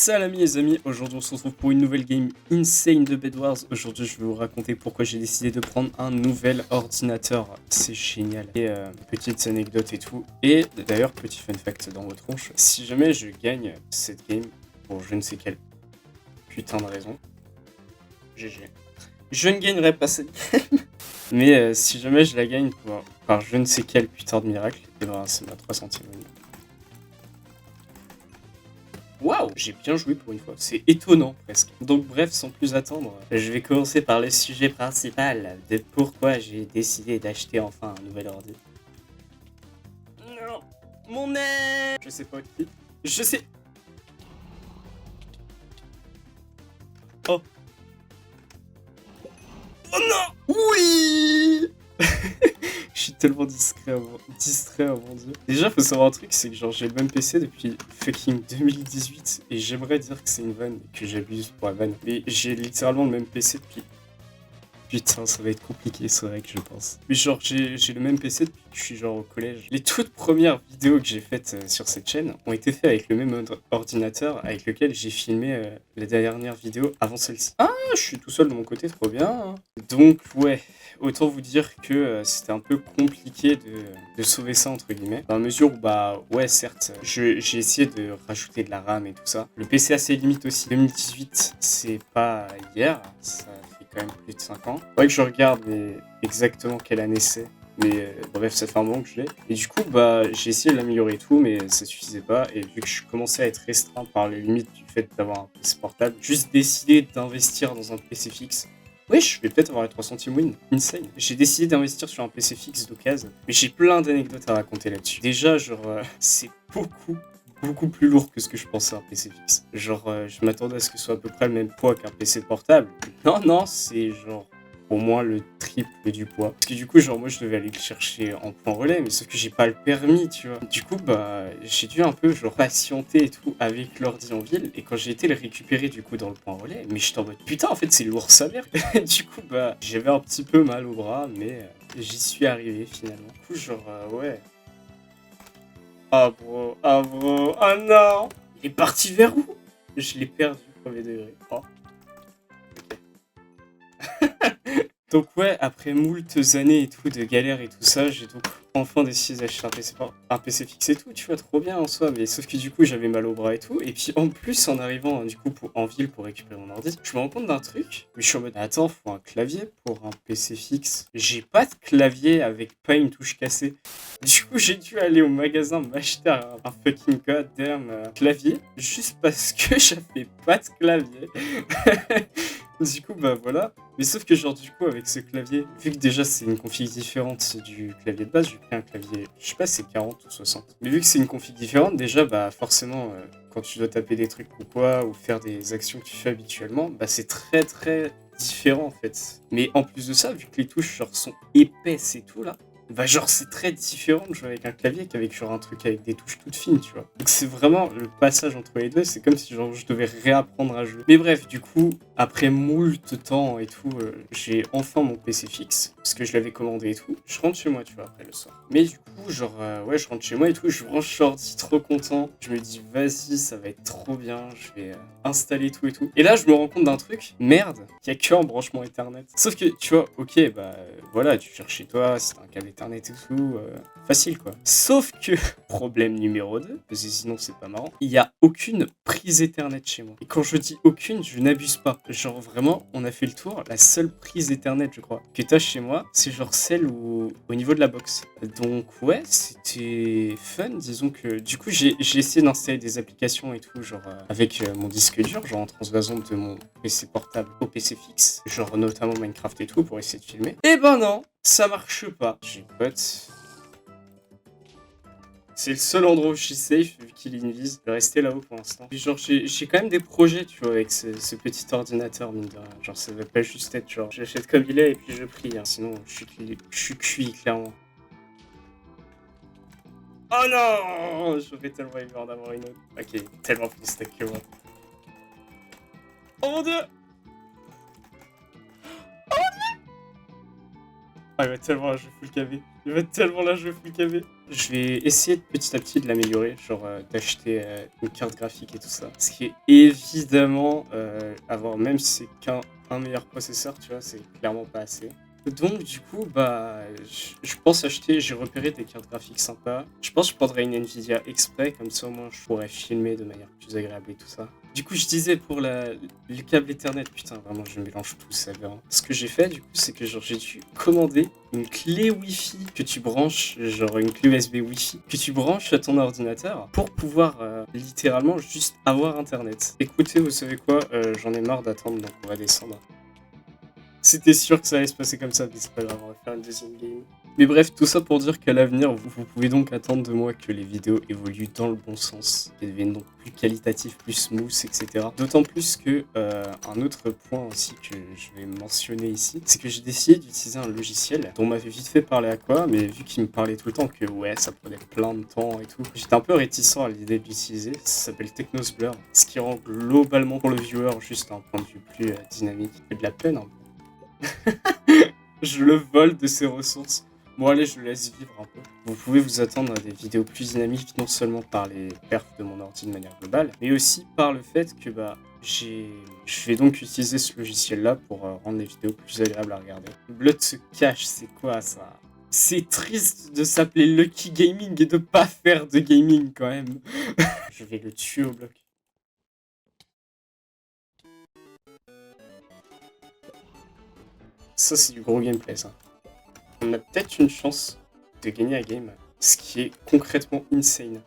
Salam les amis, aujourd'hui on se retrouve pour une nouvelle game insane de Bed Wars. Aujourd'hui je vais vous raconter pourquoi j'ai décidé de prendre un nouvel ordinateur. C'est génial. Et petites anecdotes et tout. Et d'ailleurs petit fun fact dans votre tronche, si jamais je gagne cette game pour je ne sais quelle putain de raison, GG. Je ne gagnerai pas cette game. Mais si jamais je la gagne par je ne sais quel putain de miracle, et ben c'est ma 300e. Waouh, j'ai bien joué pour une fois, c'est étonnant presque. Donc bref, sans plus attendre, je vais commencer par le sujet principal de pourquoi j'ai décidé d'acheter enfin un nouvel ordi. Non, mon nez. Je sais pas qui. Je sais. Oh. Oh non. Oui. Je suis tellement distrait, mon dieu. Déjà, faut savoir un truc, c'est que genre j'ai le même PC depuis fucking 2018 et j'aimerais dire que c'est une vanne, que j'abuse pour la vanne. Mais j'ai littéralement le même PC depuis... Putain, ça va être compliqué, c'est vrai que je pense. Mais genre, j'ai le même PC depuis que je suis genre au collège. Les toutes premières vidéos que j'ai faites sur cette chaîne ont été faites avec le même ordinateur avec lequel j'ai filmé la dernière vidéo avant celle-ci. Ah, je suis tout seul de mon côté, trop bien. Hein. Donc, ouais, autant vous dire que c'était un peu compliqué de sauver ça, entre guillemets. Dans la mesure où, bah, ouais, certes, j'ai essayé de rajouter de la RAM et tout ça. Le PC a ses limites aussi. 2018, c'est pas hier, ça fait quand même plus de 5 ans. Faudrait que je regarde exactement quelle année c'est. Mais bref, ça fait un moment que je l'ai. Et du coup, bah, j'ai essayé de l'améliorer et tout, mais ça suffisait pas. Et vu que je commençais à être restreint par les limites du fait d'avoir un PC portable, juste décidé d'investir dans un PC fixe. Oui, je vais peut-être avoir la 300e win. Insane. J'ai décidé d'investir sur un PC fixe d'occasion. Mais j'ai plein d'anecdotes à raconter là-dessus. Déjà, genre, c'est beaucoup plus lourd que ce que je pensais un PC fixe. Genre, je m'attendais à ce que ce soit à peu près le même poids qu'un PC portable. Non, c'est genre au moins le triple du poids. Parce que du coup, genre, moi, je devais aller le chercher en point relais, mais sauf que j'ai pas le permis, tu vois. Du coup, bah, j'ai dû un peu, genre, patienter et tout avec l'ordi en ville. Et quand j'ai été le récupérer, du coup, dans le point relais, mais j'étais en mode, putain, en fait, c'est lourd sa mère. Du coup, bah, j'avais un petit peu mal au bras, mais j'y suis arrivé finalement. Du coup, genre, ouais. Ah, bro, ah non! Il est parti vers où? Je l'ai perdu, premier degré. Oh. Donc ouais, après moultes années et tout de galères et tout ça, j'ai donc enfin décidé d'acheter un PC fixe et tout, tu vois, trop bien en soi, mais sauf que du coup j'avais mal au bras et tout, et puis en plus en arrivant du coup en ville pour récupérer mon ordi, je me rends compte d'un truc, mais je suis en mode attends, faut un clavier pour un PC fixe. J'ai pas de clavier avec pas une touche cassée. Du coup j'ai dû aller au magasin m'acheter un fucking goddamn clavier, juste parce que j'avais pas de clavier. Du coup, bah voilà. Mais sauf que genre du coup avec ce clavier, vu que déjà c'est une config différente du clavier de base, j'ai pris un clavier, je sais pas si c'est 40 ou 60. Mais vu que c'est une config différente, déjà bah forcément quand tu dois taper des trucs ou quoi, ou faire des actions que tu fais habituellement, bah c'est très différent en fait. Mais en plus de ça, vu que les touches genre sont épaisses et tout là, bah genre c'est très différent de jouer avec un clavier qu'avec genre un truc avec des touches toutes fines, tu vois. Donc c'est vraiment le passage entre les deux, c'est comme si genre je devais réapprendre à jouer. Mais bref, du coup, après moult temps et tout, j'ai enfin mon PC fixe, parce que je l'avais commandé et tout. Je rentre chez moi, tu vois, après le soir. Mais du coup, genre, ouais, je rentre chez moi et tout, je branche l'ordi, trop content. Je me dis, vas-y, ça va être trop bien, je vais installer tout et tout. Et là, je me rends compte d'un truc, merde, il y a que un branchement Ethernet. Sauf que, tu vois, ok, bah voilà, tu cherches chez toi, c'est un câble Ethernet et tout, facile quoi. Sauf que, problème numéro 2, parce que sinon c'est pas marrant, il y a aucune prise Ethernet chez moi. Et quand je dis aucune, je n'abuse pas. Genre vraiment, on a fait le tour, la seule prise Ethernet, je crois, que t'as chez moi, c'est genre celle au niveau de la box. Donc ouais, c'était fun, disons que du coup j'ai essayé d'installer des applications et tout, genre avec mon disque dur, genre en transvason de mon PC portable au PC fixe, genre notamment Minecraft et tout pour essayer de filmer. Et ben non, ça marche pas. J'ai pote. C'est le seul endroit où je suis safe, vu qu'il est invise. Je vais rester là-haut pour l'instant. Puis genre, j'ai quand même des projets, tu vois, avec ce petit ordinateur, mine de rien. Genre, ça va pas juste être genre, j'achète comme il est et puis je prie. Hein. Sinon, je suis cuit, clairement. Oh non! J'aurais tellement aimé en avoir une autre. Ok, tellement plus stack que moi. Oh mon dieu! Ah, il va tellement là jouer full KB. Il va tellement là jouer full KB. je vais essayer petit à petit de l'améliorer, genre d'acheter une carte graphique et tout ça. Ce qui est évidemment, avoir, même si c'est qu'un meilleur processeur, tu vois, c'est clairement pas assez. Donc du coup, bah, je pense acheter, j'ai repéré des cartes graphiques sympas. Je pense que je prendrai une Nvidia exprès, comme ça au moins je pourrais filmer de manière plus agréable et tout ça. Du coup, je disais pour le câble Ethernet, putain, vraiment, je mélange tout ça, vraiment. Ce que j'ai fait, du coup, c'est que genre, j'ai dû commander une clé Wi-Fi que tu branches, genre une clé USB Wi-Fi, que tu branches à ton ordinateur pour pouvoir littéralement juste avoir Internet. Écoutez, vous savez quoi, j'en ai marre d'attendre, donc on va descendre. C'était sûr que ça allait se passer comme ça, mais c'est pas grave, on va faire une deuxième game. Mais bref, tout ça pour dire qu'à l'avenir, vous pouvez donc attendre de moi que les vidéos évoluent dans le bon sens, qu'elles deviennent donc plus qualitatives, plus smooth, etc. D'autant plus que un autre point aussi que je vais mentionner ici, c'est que j'ai décidé d'utiliser un logiciel dont on m'avait vite fait parler à quoi, mais vu qu'il me parlait tout le temps que ouais, ça prenait plein de temps et tout, j'étais un peu réticent à l'idée de l'utiliser. Ça s'appelle Technos Blur, ce qui rend globalement pour le viewer juste un point de vue plus dynamique et de la peine un peu. Je le vole de ses ressources. Bon allez, je le laisse vivre un peu. Vous pouvez vous attendre à des vidéos plus dynamiques, non seulement par les perfs de mon ordi de manière globale, mais aussi par le fait que je vais donc utiliser ce logiciel-là pour rendre les vidéos plus agréables à regarder. Blood se cache, c'est quoi ça? C'est triste de s'appeler Lucky Gaming et de pas faire de gaming quand même. Je vais le tuer au bloc. Ça c'est du gros gameplay ça. On a peut-être une chance de gagner la game, ce qui est concrètement insane.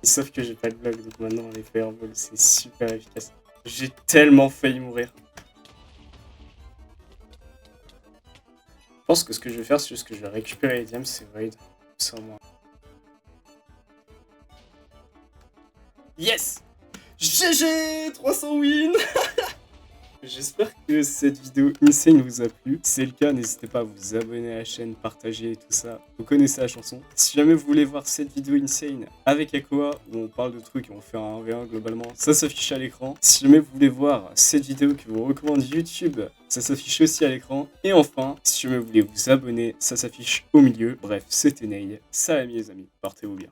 Sauf que j'ai pas de bloc, donc maintenant les fireballs c'est super efficace. J'ai tellement failli mourir. Je pense que ce que je vais faire, c'est juste que je vais récupérer les diams, c'est Void. Ça au moins. Yes! GG 300 wins. J'espère que cette vidéo insane vous a plu. Si c'est le cas, n'hésitez pas à vous abonner à la chaîne, partager tout ça. Vous connaissez la chanson. Si jamais vous voulez voir cette vidéo insane avec Akoa, où on parle de trucs et on fait un 1v1 globalement, ça s'affiche à l'écran. Si jamais vous voulez voir cette vidéo que vous recommande YouTube, ça s'affiche aussi à l'écran. Et enfin, si jamais vous voulez vous abonner, ça s'affiche au milieu. Bref, c'était Neil. Salam les amis, portez-vous bien.